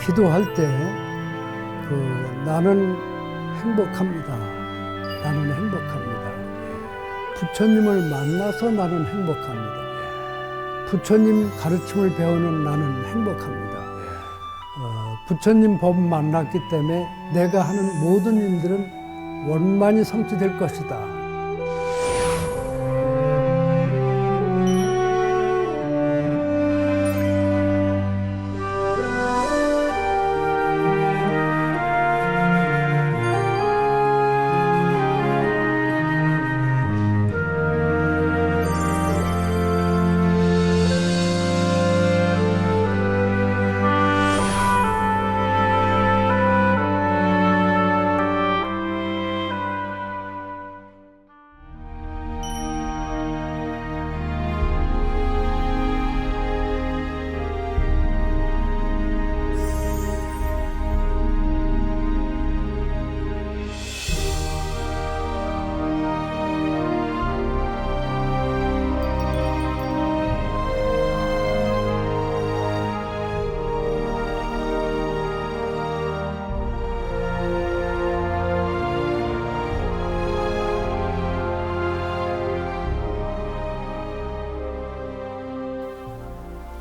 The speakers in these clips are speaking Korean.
기도할 때 나는 행복합니다. 나는 행복합니다. 부처님을 만나서 나는 행복합니다. 부처님 가르침을 배우는 나는 행복합니다. 부처님 법 만났기 때문에 내가 하는 모든 일들은 원만히 성취될 것이다.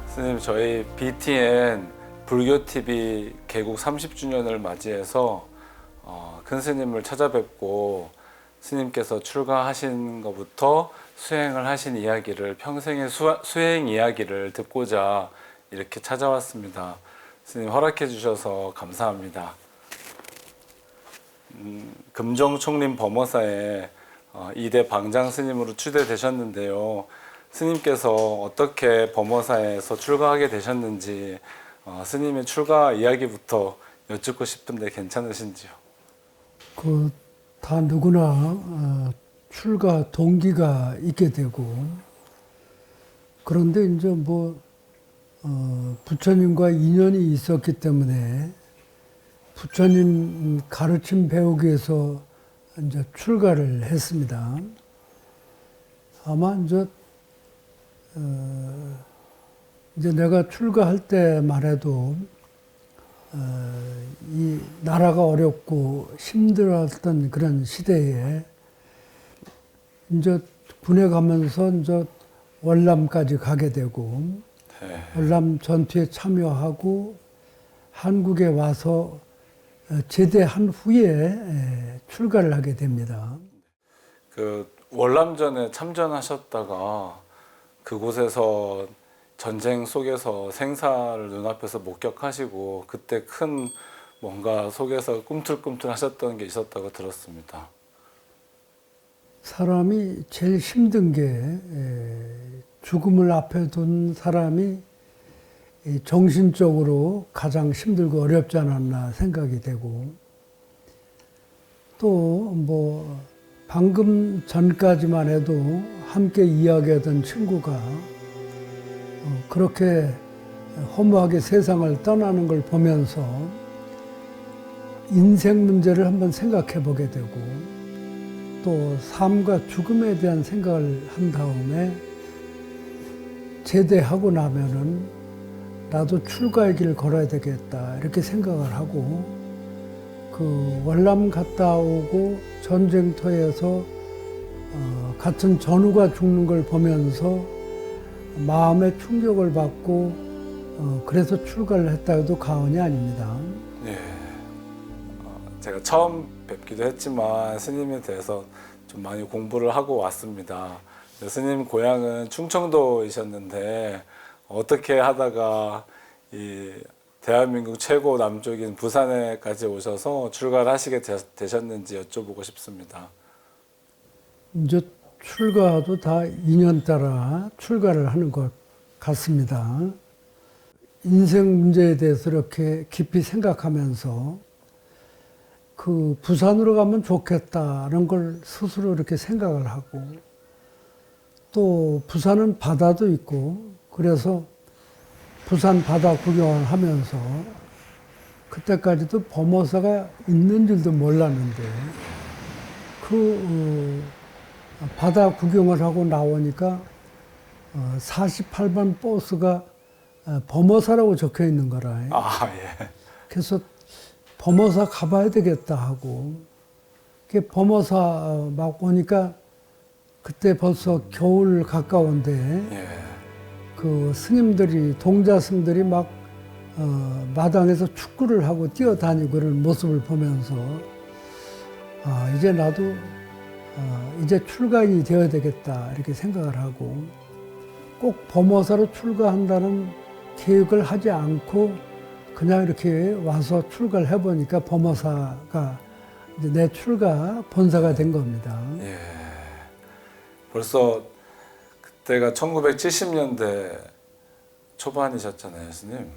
스님, 저희 BTN 불교TV 개국 30주년을 맞이해서 큰 스님을 찾아뵙고 스님께서 출가하신 것부터 수행을 하신 이야기를, 평생의 수행 이야기를 듣고자 이렇게 찾아왔습니다. 스님 허락해 주셔서 감사합니다. 금정총림 범어사에 2대 방장 스님으로 추대되셨는데요. 스님께서 어떻게 범어사에서 출가하게 되셨는지 스님의 출가 이야기부터 여쭙고 싶은데 괜찮으신지요? 다 누구나 출가 동기가 있게 되고, 그런데 이제 부처님과 인연이 있었기 때문에 부처님 가르침 배우기 위해서 이제 출가를 했습니다. 아마 이제 내가 출가할 때만 해도 이 나라가 어렵고 힘들었던 그런 시대에 이제 군에 가면서 이제 월남까지 가게 되고, 월남 전투에 참여하고 한국에 와서 제대한 후에 출가를 하게 됩니다. 그 월남전에 참전하셨다가 그곳에서 전쟁 속에서 생사를 눈앞에서 목격하시고 그때 큰 뭔가 속에서 꿈틀꿈틀 하셨던 게 있었다고 들었습니다. 사람이 제일 힘든 게 죽음을 앞에 둔 사람이 정신적으로 가장 힘들고 어렵지 않았나 생각이 되고, 또 방금 전까지만 해도 함께 이야기하던 친구가 그렇게 허무하게 세상을 떠나는 걸 보면서 인생 문제를 한번 생각해 보게 되고, 또 삶과 죽음에 대한 생각을 한 다음에 제대하고 나면은 나도 출가의 길을 걸어야 되겠다 이렇게 생각을 하고, 그 월남 갔다 오고 전쟁터에서 같은 전우가 죽는 걸 보면서 마음의 충격을 받고 그래서 출가를 했다 해도 과언이 아닙니다. 예. 제가 처음 뵙기도 했지만 스님에 대해서 좀 많이 공부를 하고 왔습니다. 스님 고향은 충청도이셨는데 어떻게 하다가 이 대한민국 최고 남쪽인 부산에까지 오셔서 출가를 하시게 되셨는지 여쭤보고 싶습니다. 이제 출가도 다 인연 따라 출가를 하는 것 같습니다. 인생 문제에 대해서 이렇게 깊이 생각하면서 그 부산으로 가면 좋겠다는 걸 스스로 이렇게 생각을 하고, 또 부산은 바다도 있고 그래서 부산 바다 구경을 하면서 그때까지도 범어사가 있는 줄도 몰랐는데 바다 구경을 하고 나오니까 48번 버스가 범어사라고 적혀 있는 거라. 아, 예. 그래서 범어사 가봐야 되겠다 하고, 그 범어사 막 오니까 그때 벌써 겨울 가까운데 예. 그 스님들이, 동자승들이 막 마당에서 축구를 하고 뛰어다니고 그런 모습을 보면서 이제 나도 이제 출가인이 되어야 되겠다 이렇게 생각을 하고, 꼭 범어사로 출가한다는 계획을 하지 않고 그냥 이렇게 와서 출가를 해보니까 범어사가 이제 내 출가 본사가 된 겁니다. 예. 벌써 그때가 1970년대 초반이셨잖아요, 스님.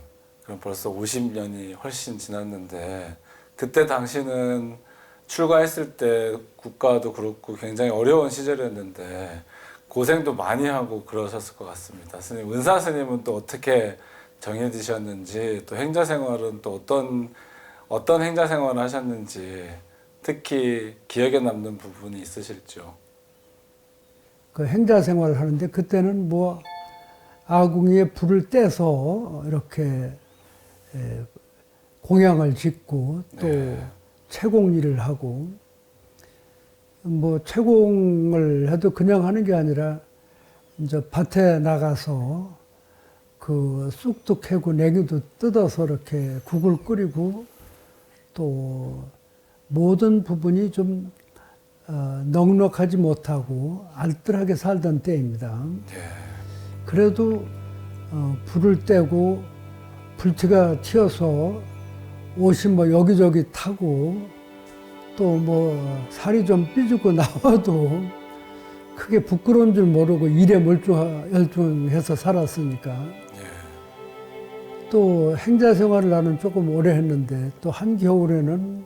그럼 벌써 50년이 훨씬 지났는데, 그때 당시는 출가했을 때 국가도 그렇고 굉장히 어려운 시절이었는데 고생도 많이 하고 그러셨을 것 같습니다. 스님, 은사 스님은 또 어떻게 정해지셨는지, 또 행자 생활은 또 어떤 행자 생활을 하셨는지, 특히 기억에 남는 부분이 있으실지요? 그 행자 생활을 하는데 그때는 뭐 아궁이에 불을 떼서 이렇게 공양을 짓고 또 네. 채공일을 하고, 뭐 채공을 해도 그냥 하는 게 아니라 이제 밭에 나가서 그 쑥도 캐고 냉이도 뜯어서 이렇게 국을 끓이고, 또 모든 부분이 좀 넉넉하지 못하고 알뜰하게 살던 때입니다. 예. 그래도 불을 떼고 불티가 튀어서 옷이 뭐 여기저기 타고 또 뭐 살이 좀 삐죽고 나와도 크게 부끄러운 줄 모르고 일에 열중해서 살았으니까. 예. 또 행자 생활을 나는 조금 오래 했는데, 또 한겨울에는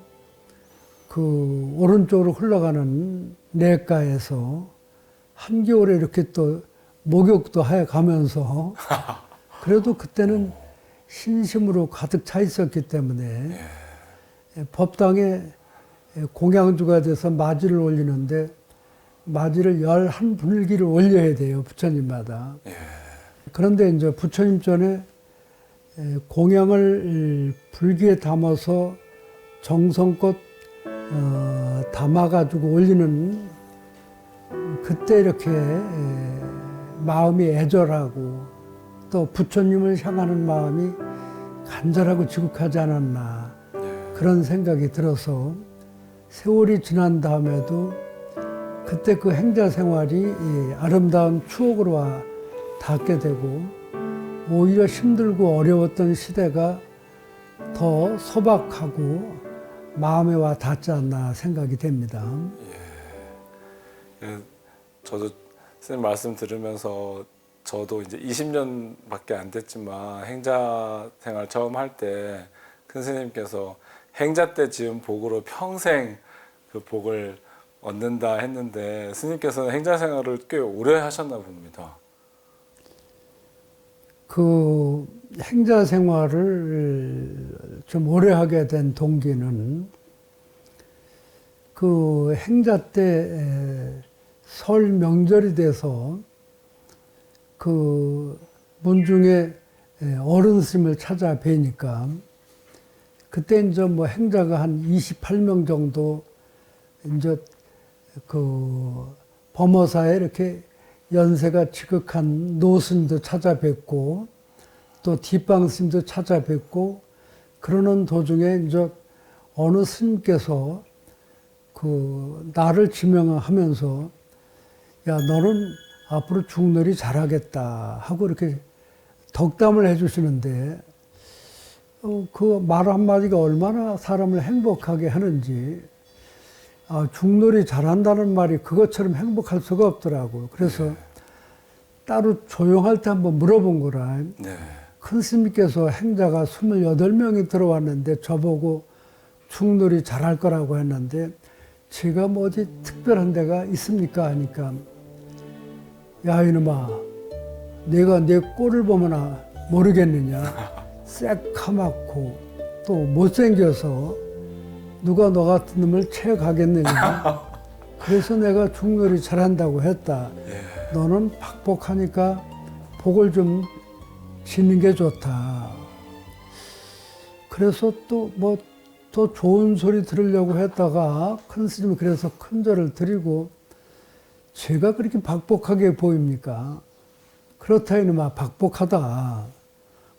그 오른쪽으로 흘러가는 내가에서 한겨울에 이렇게 또 목욕도 해 가면서 그래도 그때는 신심으로 가득 차 있었기 때문에 법당에 공양주가 돼서 마지를 올리는데 마지를 11분기를 올려야 돼요, 부처님마다. 예. 그런데 그런데 이제 부처님 전에 공양을 불기에 담아서 정성껏 담아가지고 올리는, 그때 이렇게 마음이 애절하고 또 부처님을 향하는 마음이 간절하고 지극하지 않았나, 그런 생각이 들어서 세월이 지난 다음에도 그때 그 행자 생활이 아름다운 추억으로 닿게 되고, 오히려 힘들고 어려웠던 시대가 더 소박하고 마음에 와 닿지 않나 생각이 됩니다. 예. 저도 선생님 말씀 들으면서 저도 이제 20년밖에 안 됐지만 행자 생활 처음 할 때 큰 스님께서 행자 때 지은 복으로 평생 그 복을 얻는다 했는데, 스님께서는 행자 생활을 꽤 오래 하셨나 봅니다. 그 행자 생활을 좀 오래 하게 된 동기는 그 행자 때 설 명절이 돼서 그 문중에 어른 스님을 찾아 뵈니까, 그때 이제 뭐 행자가 한 28명 정도 이제 그 범어사에 이렇게 연세가 지극한 노스님도 찾아뵙고 또 뒷방 스님도 찾아뵙고, 그러는 도중에 이제 어느 스님께서 그 나를 지명하면서 야, 너는 앞으로 중놀이 잘하겠다 하고 이렇게 덕담을 해주시는데, 그 말 한마디가 얼마나 사람을 행복하게 하는지, 중놀이 잘한다는 말이 그것처럼 행복할 수가 없더라고요. 그래서 따로 조용할 때 한번 물어본 거라. 네. 큰 스님께서 행자가 28명이 들어왔는데 저보고 중놀이 잘할 거라고 했는데, 제가 뭐 어디 특별한 데가 있습니까 하니까, 야 이놈아, 내가 내 꼴을 보면 모르겠느냐. 새카맣고 또 못생겨서 누가 너 같은 놈을 채가겠느냐. 그래서 내가 중놀이 잘한다고 했다. 너는 팍복하니까 복을 좀 짓는 게 좋다. 그래서 또 뭐 더 좋은 소리 들으려고 했다가 큰 스님이 그래서 큰 절을 드리고 제가 그렇게 박복하게 보입니까? 그렇다 이놈아 박복하다.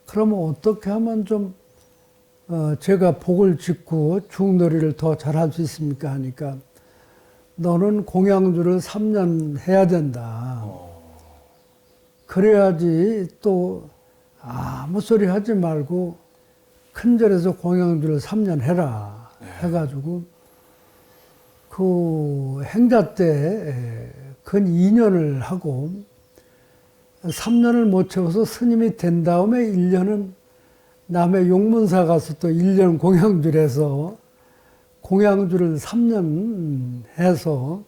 그러면 어떻게 하면 좀 제가 복을 짓고 중놀이를 더 잘할 수 있습니까? 하니까 너는 공양주를 3년 해야 된다. 그래야지 또 아무 소리 하지 말고 큰 절에서 공양주를 3년 해라 해가지고 그 행자 때 근 2년을 하고 3년을 못 채워서 스님이 된 다음에 1년은 남해 용문사 가서 또 1년 공양주를 해서 공양주를 3년 해서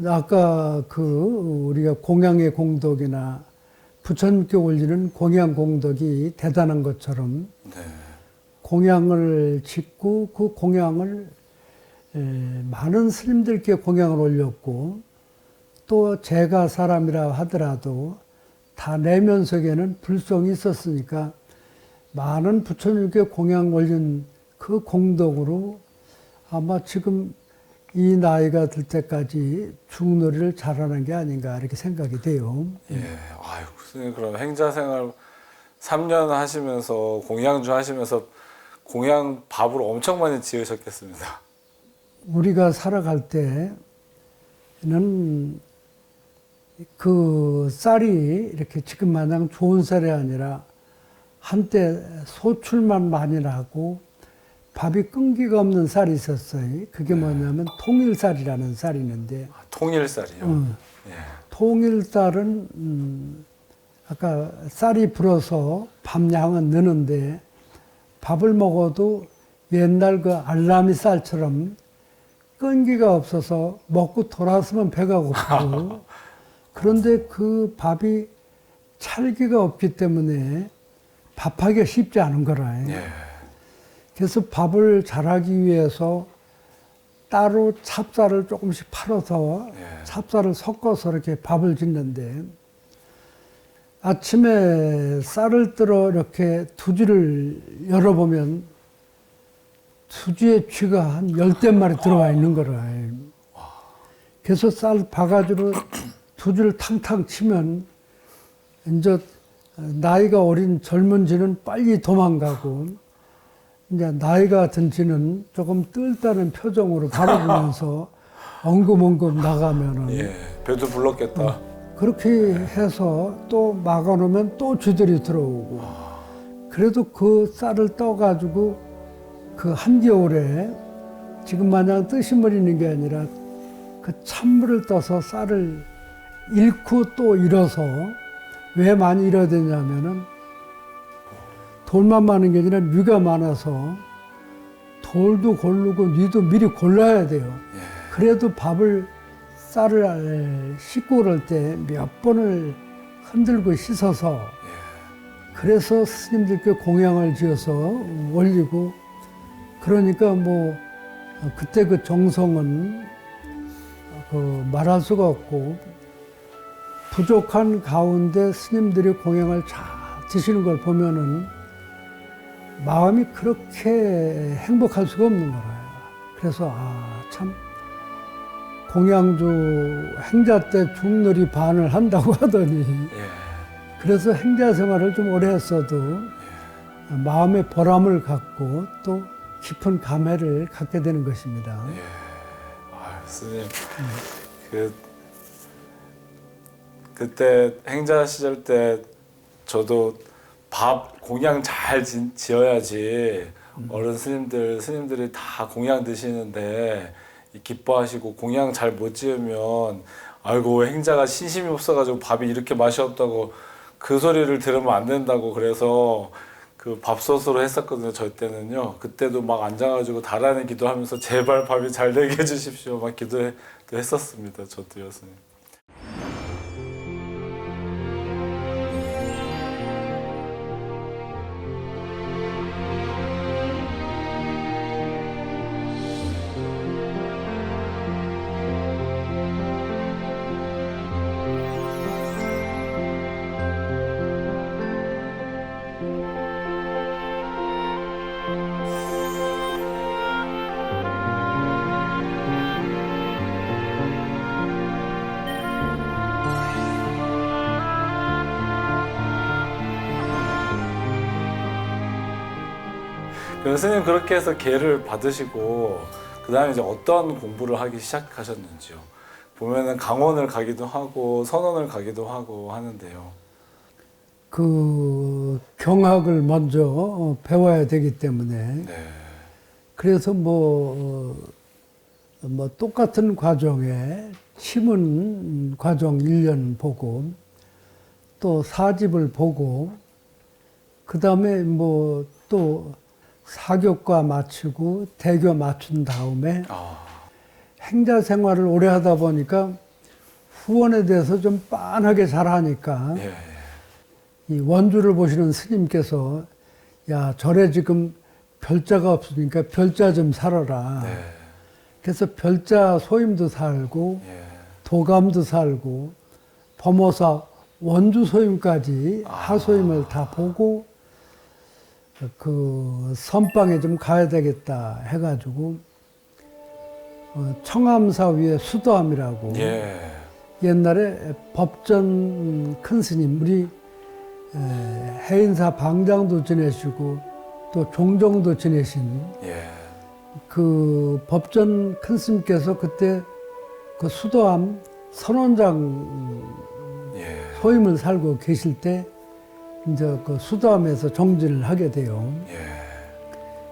아까 그 우리가 공양의 공덕이나 부처님께 올리는 공양 공덕이 대단한 것처럼 공양을 짓고 그 공양을 많은 스님들께 공양을 올렸고 또 제가 사람이라 하더라도 다 내면 속에는 불성이 있었으니까 많은 부처님께 공양 올린 그 공덕으로 아마 지금 이 나이가 들 때까지 중놀이를 잘하는 게 아닌가 이렇게 생각이 돼요. 예, 아유, 스님 그럼 행자 생활 3년 하시면서 공양주 하시면서 공양 밥을 엄청 많이 지으셨겠습니다. 우리가 살아갈 때는 그 쌀이 이렇게 지금 마냥 좋은 쌀이 아니라 한때 소출만 많이 나고 밥이 끈기가 없는 쌀이 있었어요. 그게 뭐냐면 통일쌀이라는 쌀이 있는데 통일쌀이요? 예. 통일쌀은 아까 쌀이 불어서 밥 양은 느는데 밥을 먹어도 옛날 그 알라미 쌀처럼 끈기가 없어서 먹고 돌아서면 배가 고프고 그런데 그 밥이 찰기가 없기 때문에 밥하기가 쉽지 않은 거라. 예. 그래서 밥을 잘하기 위해서 따로 찹쌀을 조금씩 팔아서 찹쌀을 섞어서 이렇게 밥을 짓는데 아침에 쌀을 들어 이렇게 투지를 열어보면 투지에 쥐가 한 10대마리 들어와 있는 거라. 그래서 쌀 바가지로 투지를 탕탕 치면 이제 나이가 어린 젊은 쥐는 빨리 도망가고 이제 나이가 든 쥐는 조금 뜰다는 표정으로 바라보면서 엉금엉금 나가면은 예, 배도 불렀겠다. 그렇게 해서 또 막아놓으면 또 쥐들이 들어오고 그래도 그 쌀을 떠가지고 그 한겨울에 지금 마냥 뜨신물이는 게 아니라 그 찬물을 떠서 쌀을 잃고 또 잃어서 왜 많이 잃어야 되냐면은 돌만 많은 게 아니라 뉘가 많아서 돌도 고르고 뉘도 미리 골라야 돼요. 그래도 밥을 쌀을 씻고 그럴 때 몇 번을 흔들고 씻어서 그래서 스님들께 공양을 지어서 올리고 그러니까 뭐 그때 그 정성은 그 말할 수가 없고 부족한 가운데 스님들이 공양을 잘 드시는 걸 보면은 마음이 그렇게 행복할 수가 없는 거예요. 그래서 참 공양주 행자 때 중놀이 반을 한다고 하더니 그래서 행자 생활을 좀 오래 했어도 마음의 보람을 갖고 또 깊은 감회를 갖게 되는 것입니다. 스님 그때 행자 시절 때 저도 밥 공양 잘 지어야지 어른 스님들이 다 공양 드시는데 기뻐하시고 공양 잘 못 지으면 아이고 행자가 신심이 없어가지고 밥이 이렇게 맛이 없다고 그 소리를 들으면 안 된다고 그래서 그 밥솥으로 했었거든요. 저 때는요. 그때도 막 앉아가지고 달아내 기도하면서 제발 밥이 잘 되게 해주십시오 막 기도했었습니다. 저도요, 스님. 그 스님 그렇게 해서 계를 받으시고 그 다음에 이제 어떤 공부를 하기 시작하셨는지요? 보면은 강원을 가기도 하고 선원을 가기도 하고 하는데요. 그 경학을 먼저 배워야 되기 때문에 네. 그래서 뭐 똑같은 과정에 치문 과정 1년 보고 또 사집을 보고 그 다음에 뭐 또 사교과 마치고 대교 맞춘 다음에 행자 생활을 오래 하다 보니까 후원에 대해서 좀 빤하게 잘하니까 예. 이 원주를 보시는 스님께서 야 절에 지금 별자가 없으니까 별자 좀 살아라. 네. 그래서 별자 소임도 살고 예. 도감도 살고 범호사 원주 소임까지 하소임을 다 보고 그 선방에 좀 가야 되겠다 해가지고 청암사 위에 수도암이라고 예. 옛날에 법전 큰 스님 우리 해인사 방장도 지내시고 또 종정도 지내신 예. 그 법전 큰 스님께서 그때 그 수도암 선원장 예. 소임을 살고 계실 때 이제 그 수도암에서 정진을 하게 돼요. 예.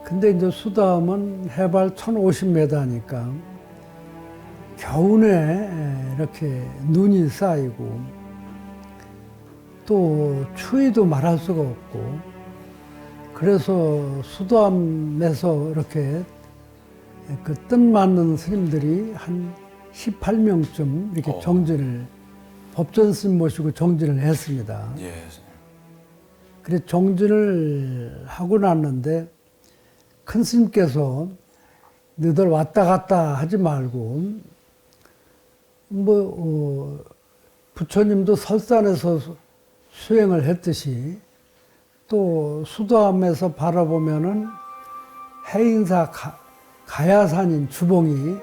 근데 이제 수도암은 해발 1050m니까 겨우내 이렇게 눈이 쌓이고 또 추위도 말할 수가 없고 그래서 수도암에서 이렇게 그 뜻맞는 스님들이 한 18명쯤 이렇게 정진을 법전 스님 모시고 정진을 했습니다. 예. 그래 정진을 하고 났는데 큰 스님께서 너희들 왔다 갔다 하지 말고 부처님도 설산에서 수행을 했듯이 또 수도암에서 바라보면은 해인사 가야산인 주봉이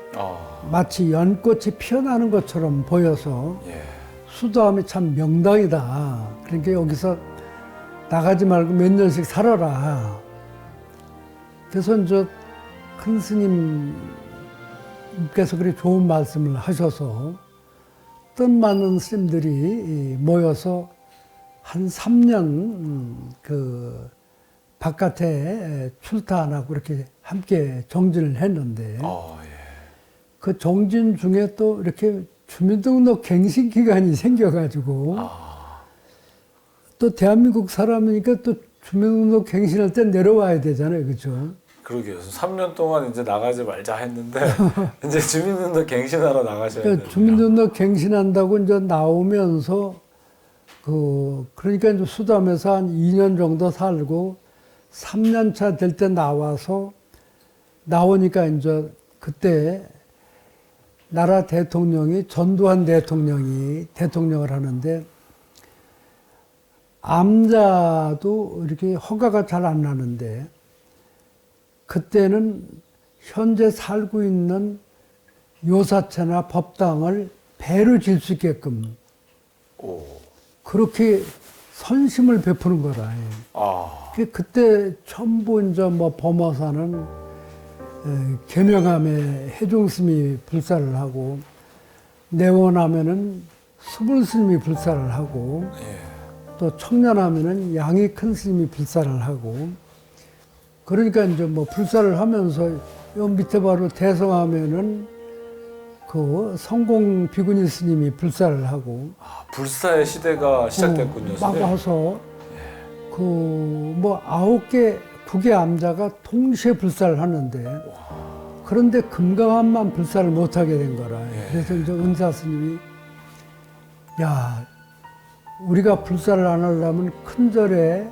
마치 연꽃이 피어나는 것처럼 보여서 예. 수도암이 참 명당이다. 그러니까 여기서 나가지 말고 몇 년씩 살아라. 그래서 이제 큰 스님께서 그렇게 좋은 말씀을 하셔서 뜻맞는 스님들이 모여서 한 3년 그 바깥에 출타하고 이렇게 함께 정진을 했는데 그 정진 중에 또 이렇게 주민등록 갱신 기간이 생겨가지고 또 대한민국 사람이니까 또 주민등록 갱신할 때 내려와야 되잖아요, 그렇죠? 그러게요. 3년 동안 이제 나가지 말자 했는데 이제 주민등록 갱신하러 나가셔야 돼요. 주민등록 갱신한다고 이제 나오면서 그러니까 이제 수담에서 한 2년 정도 살고 3년 차 될 때 나오니까 이제 그때 나라 대통령이 전두환 대통령이 대통령을 하는데 암자도 이렇게 허가가 잘 안 나는데 그때는 현재 살고 있는 요사체나 법당을 배로 질 수 있게끔 그렇게 선심을 베푸는 거라. 그때 전부 이제 뭐 범어사는 계명함에 해종스님이 불사를 하고 내원하면은 수불스님이 불사를 하고 또 청년하면은 양이 큰 스님이 불사를 하고 그러니까 이제 뭐 불사를 하면서 요 밑에 바로 대성하면은 그 성공 비구니 스님이 불사를 하고 불사의 시대가 시작됐군요. 막 와서 그 뭐 9개 9개 암자가 동시에 불사를 하는데 그런데 금강암만 불사를 못하게 된 거라. 그래서 이제 은사 스님이 야 우리가 불사를 안 하려면 큰 절에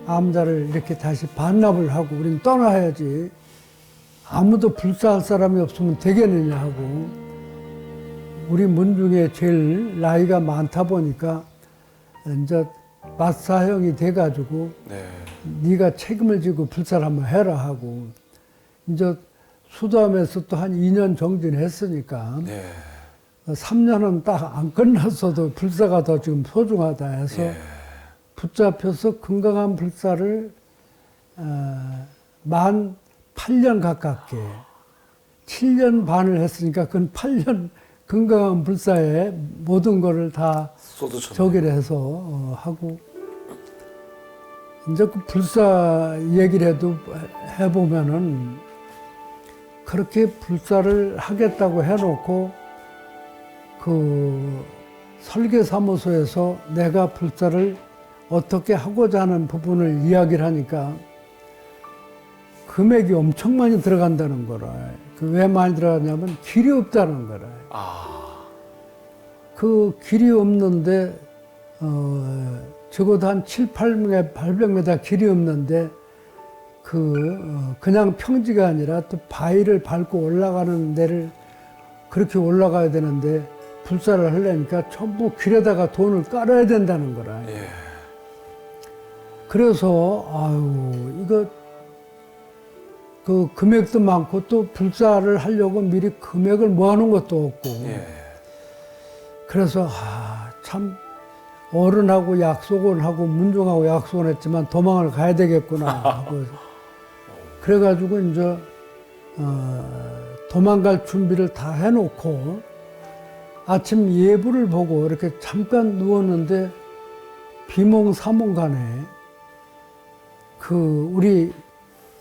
암자를 이렇게 다시 반납을 하고 우리는 떠나야지 아무도 불사할 사람이 없으면 되겠느냐 하고 우리 문 중에 제일 나이가 많다 보니까 이제 맞사형이 돼가지고 네가 책임을 지고 불사를 한번 해라 하고 이제 수도함에서 또 한 2년 정진했으니까 3년은 딱 안 끝났어도 불사가 더 지금 소중하다 해서 붙잡혀서 건강한 불사를 만 8년 가깝게 7년 반을 했으니까 그건 8년 건강한 불사에 모든 거를 다 쏟으셨네. 저기를 해서 하고 이제 그 불사 얘기를 해도 해보면은 그렇게 불사를 하겠다고 해놓고 그 설계사무소에서 내가 불사를 어떻게 하고자 하는 부분을 이야기를 하니까 금액이 엄청 많이 들어간다는 거라. 그 왜 많이 들어가냐면 길이 없다는 거라. 그 길이 없는데 적어도 한 800m 길이 없는데 그냥 평지가 아니라 또 바위를 밟고 올라가는 데를 그렇게 올라가야 되는데 불사를 하려니까 전부 길에다가 돈을 깔아야 된다는 거라. 예. 그래서 아유 이거 그 금액도 많고 또 불사를 하려고 미리 금액을 모아놓은 것도 없고 예. 그래서 참 어른하고 약속을 하고 문종하고 약속을 했지만 도망을 가야 되겠구나 하고 그래가지고 이제 도망갈 준비를 다 해놓고 아침 예불을 보고 이렇게 잠깐 누웠는데 비몽사몽간에 그 우리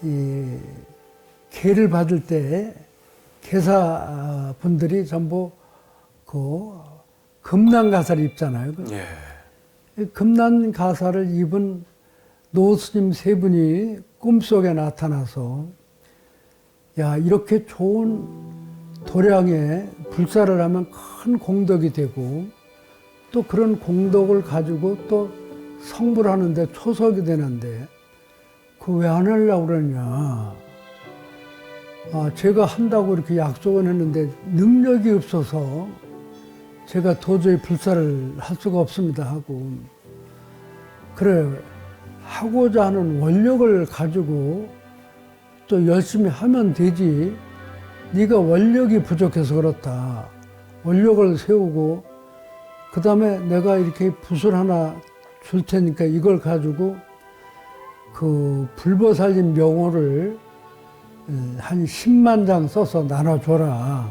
이 계를 받을 때 계사분들이 전부 그 금난 가사를 입잖아요. 예. 금난 가사를 입은 노스님 세 분이 꿈속에 나타나서 야 이렇게 좋은 도량에 불사를 하면 큰 공덕이 되고 또 그런 공덕을 가지고 또 성불 하는데 초석이 되는데 그 왜 안 하려고 그러냐. 제가 한다고 이렇게 약속은 했는데 능력이 없어서 제가 도저히 불사를 할 수가 없습니다 하고 그래 하고자 하는 원력을 가지고 또 열심히 하면 되지 네가 원력이 부족해서 그렇다. 원력을 세우고 그 다음에 내가 이렇게 붓을 하나 줄 테니까 이걸 가지고 그 불보살님 명호를 한 10만 장 써서 나눠줘라.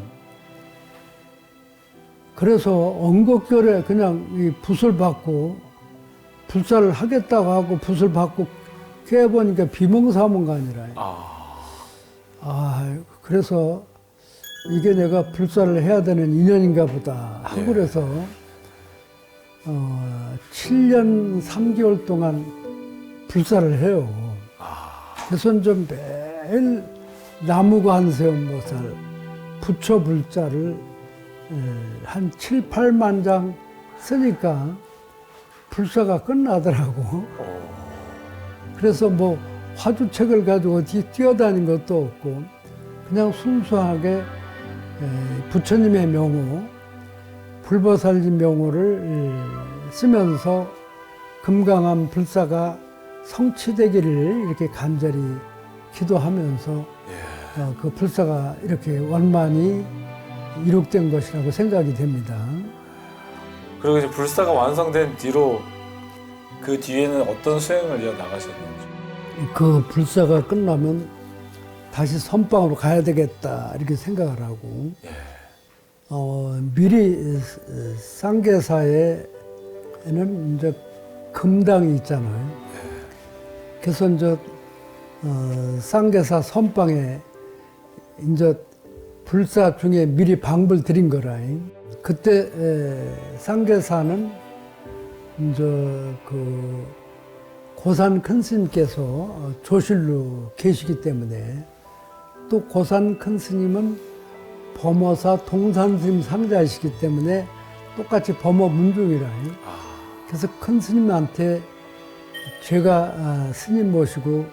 그래서 엉겁결에 그냥 이 붓을 받고 불사를 하겠다고 하고 붓을 받고 깨보니까 비몽사몽간이라. 그래서 이게 내가 불사를 해야 되는 인연인가 보다 하고 예. 그래서 7년 3개월 동안 불사를 해요. 그래서 좀 매일 나무관세음보살 부처 불자를 한 7, 8만 장 쓰니까 불사가 끝나더라고. 그래서 뭐 화주책을 가지고 어디 뛰어다닌 것도 없고 그냥 순수하게 부처님의 명호, 불보살님 명호를 쓰면서 금강암 불사가 성취되기를 이렇게 간절히 기도하면서 그 불사가 이렇게 원만히 이룩된 것이라고 생각이 됩니다. 그리고 이제 불사가 완성된 뒤로 그 뒤에는 어떤 수행을 이어 나가셨는지. 그 불사가 끝나면 다시 선방으로 가야 되겠다 이렇게 생각을 하고 미리 쌍계사에는 이제 금당이 있잖아요. 그래서 이제 쌍계사 선방에 이제 불사 중에 미리 방불 드린 거라. 그때 쌍계사는 이제 그 고산 큰 스님께서 조실로 계시기 때문에 또 고산 큰 스님은 범어사 동산 스님 상자이시기 때문에 똑같이 범어 문중이라. 그래서 큰 스님한테 제가 스님 모시고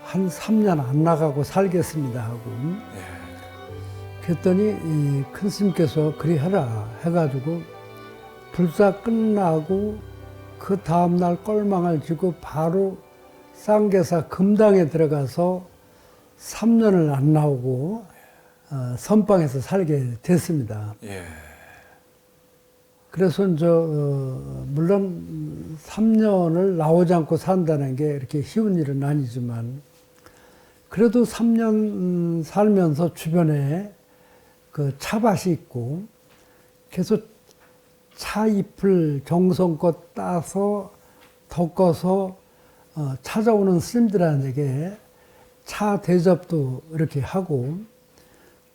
한 3년 안 나가고 살겠습니다 하고 그랬더니 이 큰 스님께서 그리 해라 해가지고 불사 끝나고 그 다음날 꼴망을 지고 바로 쌍계사 금당에 들어가서 3년을 안 나오고 선방에서 살게 됐습니다. 그래서 이제 물론 3년을 나오지 않고 산다는 게 이렇게 쉬운 일은 아니지만 그래도 3년 살면서 주변에 그 차밭이 있고 계속 차잎을 정성껏 따서 덮어서 찾아오는 스님들에게 차 대접도 이렇게 하고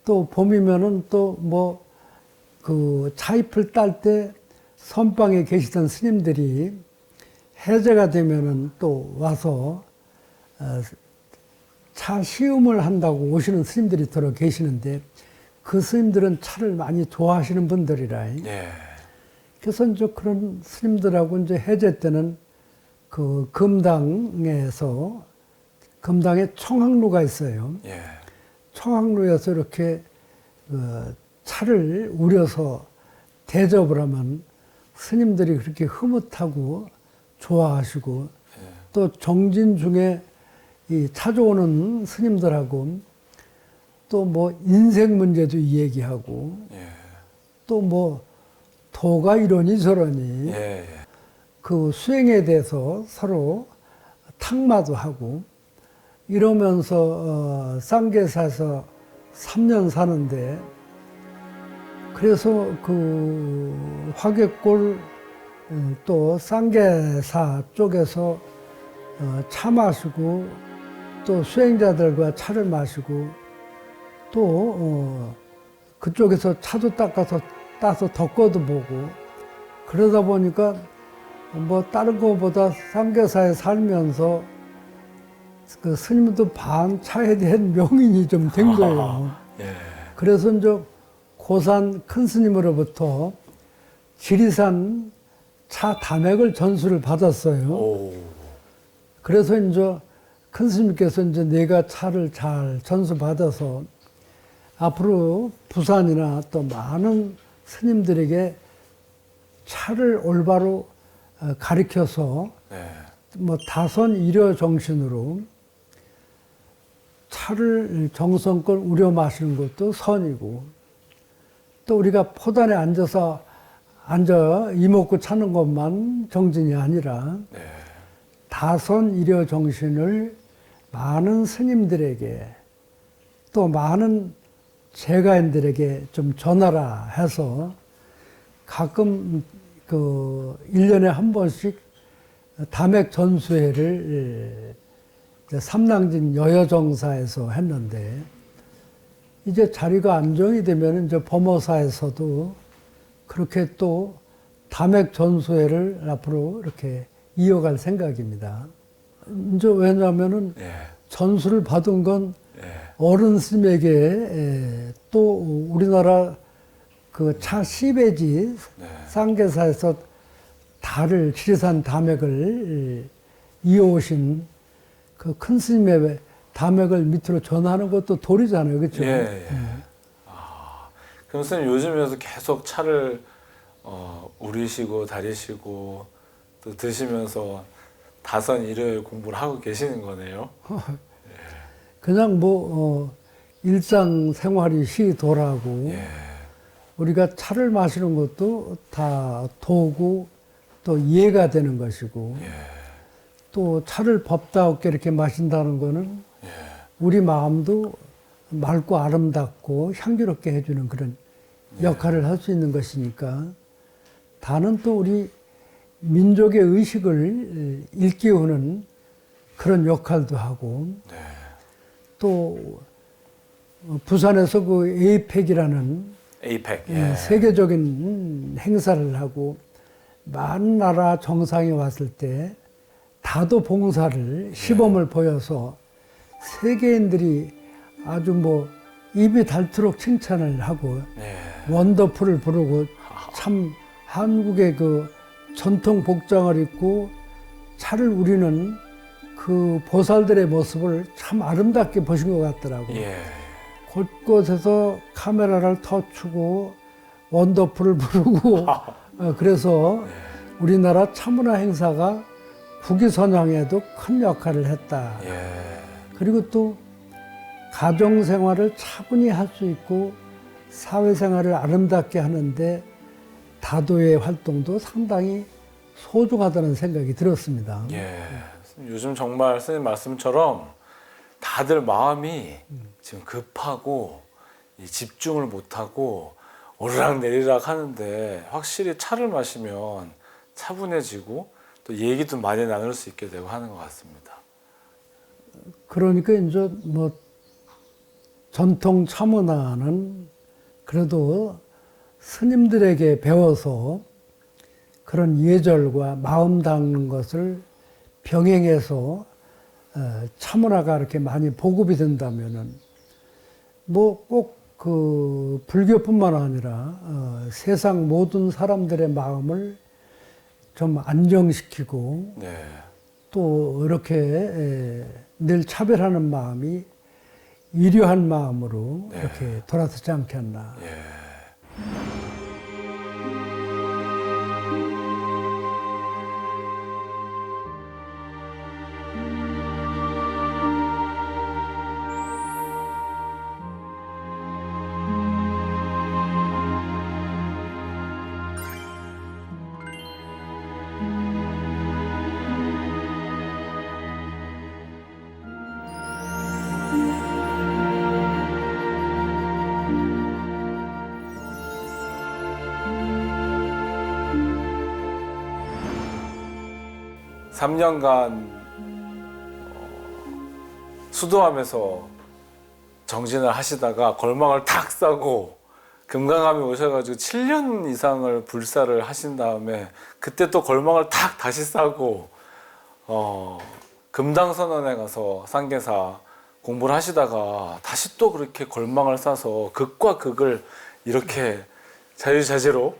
또 봄이면은 또 뭐 그 차잎을 딸 때 선방에 계시던 스님들이 해제가 되면은 또 와서 차 시음을 한다고 오시는 스님들이 들어 계시는데 그 스님들은 차를 많이 좋아하시는 분들이라. 예. 그래서 이제 그런 스님들하고 이제 해제 때는 그 금당에 청학루가 있어요. 예. 청학루에서 이렇게 차를 우려서 대접을 하면 스님들이 그렇게 흐뭇하고 좋아하시고 또 정진 중에 이 찾아오는 스님들하고 또 뭐 인생 문제도 얘기하고 예. 또 뭐 도가 이러니 저러니 예. 그 수행에 대해서 서로 탁마도 하고 이러면서 쌍계사에서 3년 사는데 그래서 그 화개골 또 쌍계사 쪽에서 차 마시고 또 수행자들과 차를 마시고 또 그쪽에서 차도 따서 덮어도 보고 그러다 보니까 뭐 다른 것보다 쌍계사에 살면서 그 스님도 반 차에 대한 명인이 좀 된 거예요. 예. 그래서 이제 고산 큰 스님으로부터 지리산 차 담액을 전수를 받았어요. 오. 그래서 이제 큰 스님께서 이제 내가 차를 잘 전수 받아서 앞으로 부산이나 또 많은 스님들에게 차를 올바로 가르쳐서 네. 뭐 다선 일여 정신으로 차를 정성껏 우려 마시는 것도 선이고 또 우리가 포단에 앉아 이먹고 차는 것만 정진이 아니라 네. 다선 일여 정신을 많은 스님들에게 또 많은 재가인들에게 좀 전하라 해서 가끔 그 1년에 한 번씩 담액 전수회를 삼랑진 여여정사에서 했는데 이제 자리가 안정이 되면 이제 범어사에서도 그렇게 또 담액 전수회를 앞으로 이렇게 이어갈 생각입니다. 이제 왜냐하면은 예. 전수를 받은 건 예. 어른 스님에게 또 우리나라 그 차 시베지 네. 쌍계사에서 지리산 담액을 이어오신 그 큰 스님의 담액을 밑으로 전하는 것도 도리잖아요, 그렇죠? 예. 아, 그럼 선생님 요즘에도 계속 차를 우리시고 다리시고 또 드시면서 다선 일요일 공부를 하고 계시는 거네요. 그냥 일상 생활이 시도라고 예. 우리가 차를 마시는 것도 다 도구 또 이해가 되는 것이고 예. 또 차를 법다우게 이렇게 마신다는 거는 예. 우리 마음도 맑고 아름답고 향기롭게 해주는 그런 역할을 할 수 있는 것이니까 다는 또 우리 민족의 의식을 일깨우는 그런 역할도 하고 네. 또 부산에서 그 에이펙이라는 에이펙. 예. 세계적인 행사를 하고 많은 나라 정상이 왔을 때 다도 봉사를 시범을 보여서 세계인들이 아주 입이 닳도록 칭찬을 하고 예. 원더풀을 부르고 참 한국의 그 전통 복장을 입고 차를 우리는 그 보살들의 모습을 참 아름답게 보신 것 같더라고요. 예. 곳곳에서 카메라를 터추고 원더풀을 부르고 그래서 우리나라 차문화 행사가 국위선양에도 큰 역할을 했다. 예. 그리고 또 가정생활을 차분히 할 수 있고 사회생활을 아름답게 하는데 다도의 활동도 상당히 소중하다는 생각이 들었습니다. 예. 요즘 정말 선생님 말씀처럼 다들 마음이 지금 급하고 이 집중을 못하고 오르락내리락 하는데 확실히 차를 마시면 차분해지고 또 얘기도 많이 나눌 수 있게 되고 하는 것 같습니다. 그러니까 이제 뭐 전통 차문화는 그래도 스님들에게 배워서 그런 예절과 마음 닦는 것을 병행해서 차문화가 이렇게 많이 보급이 된다면은 뭐 꼭 그 불교뿐만 아니라 세상 모든 사람들의 마음을 좀 안정시키고 네. 또 이렇게 늘 차별하는 마음이 이려한 마음으로 네. 이렇게 돌아서지 않겠나. 예. 삼 년간 수도하면서 정진을 하시다가 걸망을 탁 싸고 금강암에 오셔가지고 7년 이상을 불사를 하신 다음에 그때 또 걸망을 탁 다시 싸고 금당선언에 가서 쌍계사 공부를 하시다가 다시 또 그렇게 걸망을 싸서 극과 극을 이렇게 자유자재로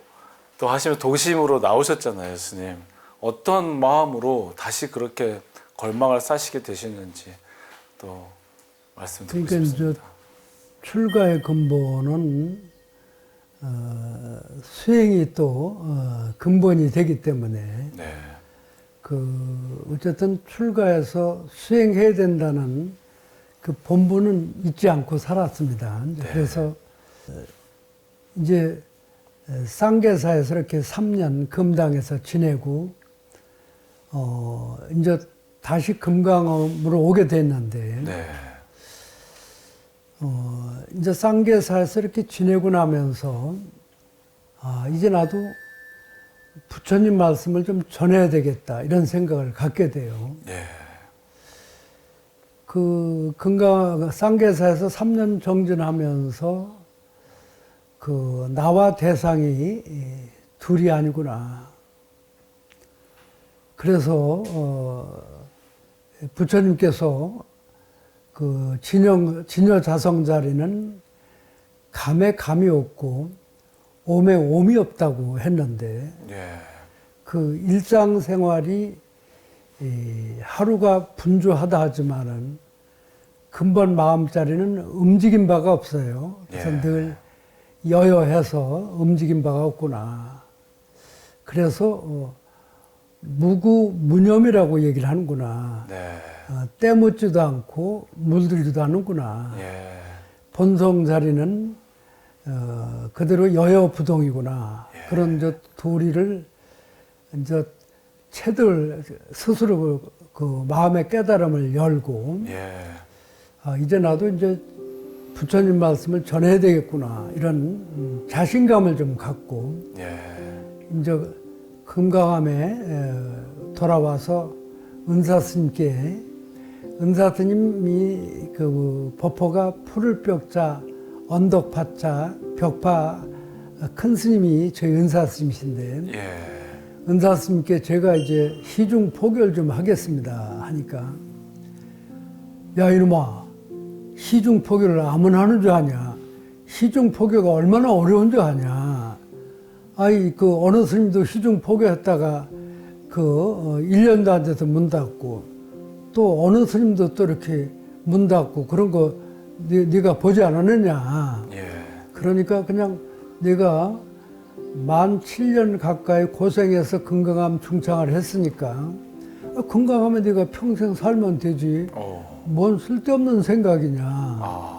또 하시면 도심으로 나오셨잖아요, 스님. 어떤 마음으로 다시 그렇게 걸망을 싸시게 되시는지 또 말씀 듣고 그러니까 싶습니다. 이제 출가의 근본은 수행이 또 근본이 되기 때문에 네, 어쨌든 출가해서 수행해야 된다는 그 본분은 잊지 않고 살았습니다. 네. 그래서 이제 쌍계사에서 이렇게 3년 금당에서 지내고 이제 다시 금강으로 오게 됐는데 네, 이제 쌍계사에서 이렇게 지내고 나면서 이제 나도 부처님 말씀을 좀 전해야 되겠다 이런 생각을 갖게 돼요. 네, 그 쌍계사에서 3년 정진하면서 나와 대상이 둘이 아니구나. 그래서 부처님께서 그 진여 자성 자리는 감에 감이 없고 옴에 옴이 없다고 했는데 네, 그 일상생활이 하루가 분주하다 하지만은 근본 마음자리는 움직인 바가 없어요. 그래서 예. 늘 여여해서 움직인 바가 없구나. 그래서 무구무념이라고 얘기를 하는구나. 네, 때 묻지도 않고 물들지도 않는구나. 예, 본성 자리는 그대로 여여부동이구나. 예. 그런 저 도리를 이제 채들 스스로 그 마음의 깨달음을 열고 예, 이제 나도 이제 부처님 말씀을 전해야 되겠구나 이런 자신감을 좀 갖고 예, 이제 금강암에 돌아와서 은사스님께 은사스님이 그 법포가 푸를 벽자 언덕파자 벽파 큰 스님이 저희 은사스님이신데 예, 은사스님께 제가 이제 시중 포교를 좀 하겠습니다 하니까 야 이놈아 시중 포교를 아무나 하는 줄 아냐 시중 포교가 얼마나 어려운 줄 아냐 아이 그 어느 스님도 시중 포교했다가 그 1년도 안 돼서 문 닫고 또 어느 스님도 또 이렇게 문 닫고 그런 거 네가 보지 않았느냐 예, 그러니까 그냥 내가 만 7년 가까이 고생해서 건강암 중창을 했으니까 건강하면 네가 평생 살면 되지 뭔 쓸데없는 생각이냐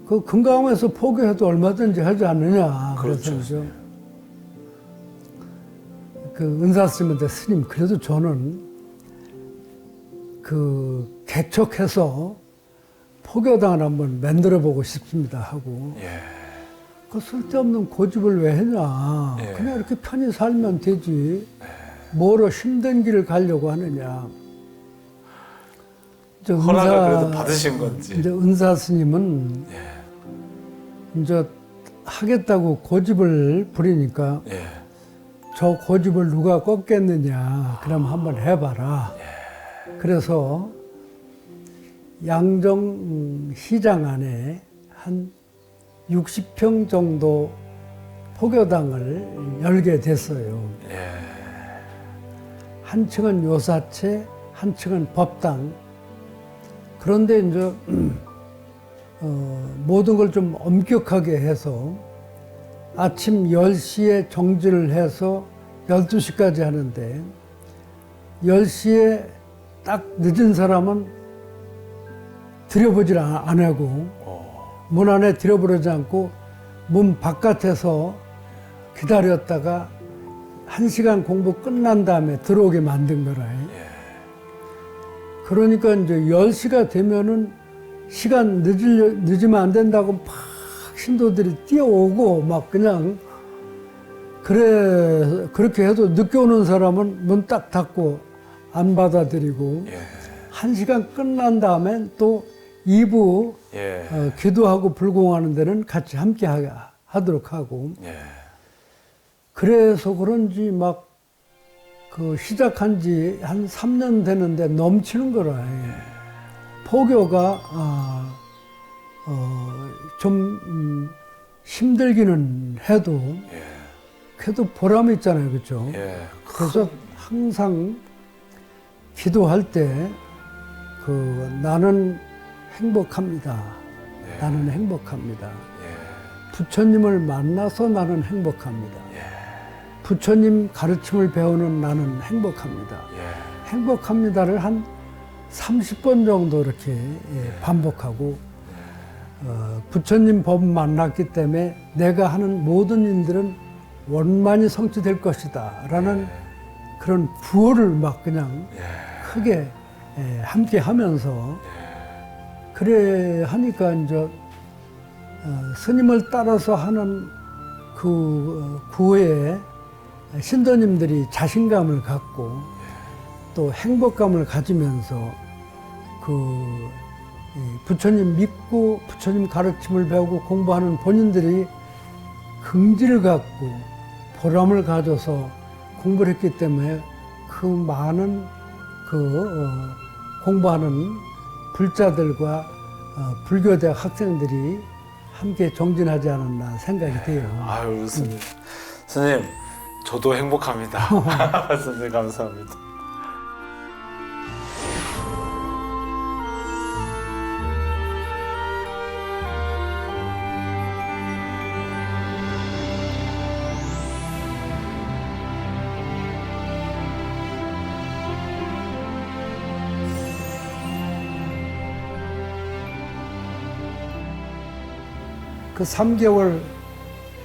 그 건강하면서 포기해도 얼마든지 하지 않느냐 그렇죠. 그래서 그 은사 스님한테 스님 그래도 저는 그 개척해서 포교당을 한번 만들어 보고 싶습니다 하고 예. 그 쓸데없는 고집을 왜 했냐. 예. 그냥 이렇게 편히 살면 되지. 뭐로 힘든 길을 가려고 하느냐. 이제 허락을 그래도 받으신 건지. 이제 은사 스님은 예. 이제 하겠다고 고집을 부리니까 예. 저 고집을 누가 꺾겠느냐. 그럼 한번 해봐라. 그래서 양정 시장 안에 한 60평 정도 포교당을 열게 됐어요. 예. 한 층은 요사체, 한 층은 법당. 그런데 이제 모든 걸 좀 엄격하게 해서 아침 10시에 정진을 해서 12시까지 하는데 10시에 딱 늦은 사람은 들여보질 안 하고 문 안에 들여보지 않고 문 바깥에서 기다렸다가 1시간 공부 끝난 다음에 들어오게 만든 거라. 그러니까 이제 10시가 되면은 시간 늦으면 안 된다고 막 신도들이 뛰어오고 막 그냥 그렇게 해도 늦게 오는 사람은 문 딱 닫고 안 받아들이고 1시간 끝난 다음에 또 2부 기도하고 불공하는 데는 같이 함께 하도록 하고 그래서 그런지 막 그 시작한 지 한 3년 되는데 넘치는 거라. 포교가 좀 힘들기는 해도 그래도 보람이 있잖아요, 그렇죠? 그래서 항상 기도할 때 나는 행복합니다. 나는 행복합니다. 부처님을 만나서 나는 행복합니다. 부처님 가르침을 배우는 나는 행복합니다. 행복합니다를 한 30번 정도 이렇게 반복하고 부처님 법 만났기 때문에 내가 하는 모든 일들은 원만히 성취될 것이다 라는 그런 구호를 막 그냥 크게 함께 하면서 그래 하니까 이제 스님을 따라서 하는 그 구호에 신도님들이 자신감을 갖고 또 행복감을 가지면서 부처님 믿고 부처님 가르침을 배우고 공부하는 본인들이 긍지를 갖고 보람을 가져서 공부를 했기 때문에 그 많은 공부하는 불자들과 불교대학 학생들이 함께 정진하지 않았나 생각이 돼요. 아유, 스님, 저도 행복합니다. 스님 감사합니다. 그 3개월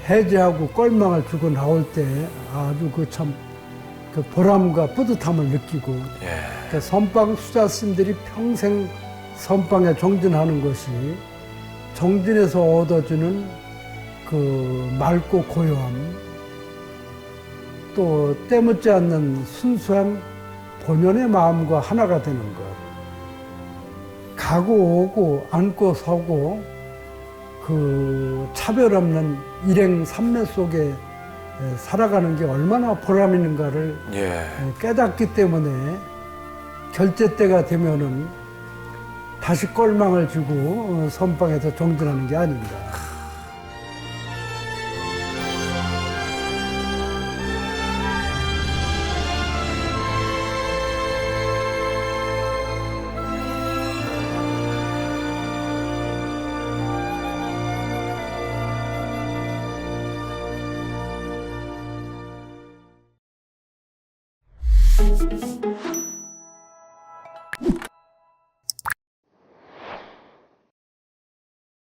해제하고 꼴망을 주고 나올 때 아주 그 보람과 뿌듯함을 느끼고 그 선방 수자 스님들이 평생 선방에 정진하는 것이 정진에서 얻어주는 그 맑고 고요함 또 때묻지 않는 순수한 본연의 마음과 하나가 되는 것 가고 오고 앉고 서고 그 차별 없는 일행 삼매 속에 살아가는 게 얼마나 보람 있는가를 깨닫기 때문에 결제 때가 되면은 다시 꼴망을 주고 선방에서 정진하는 게 아닌가.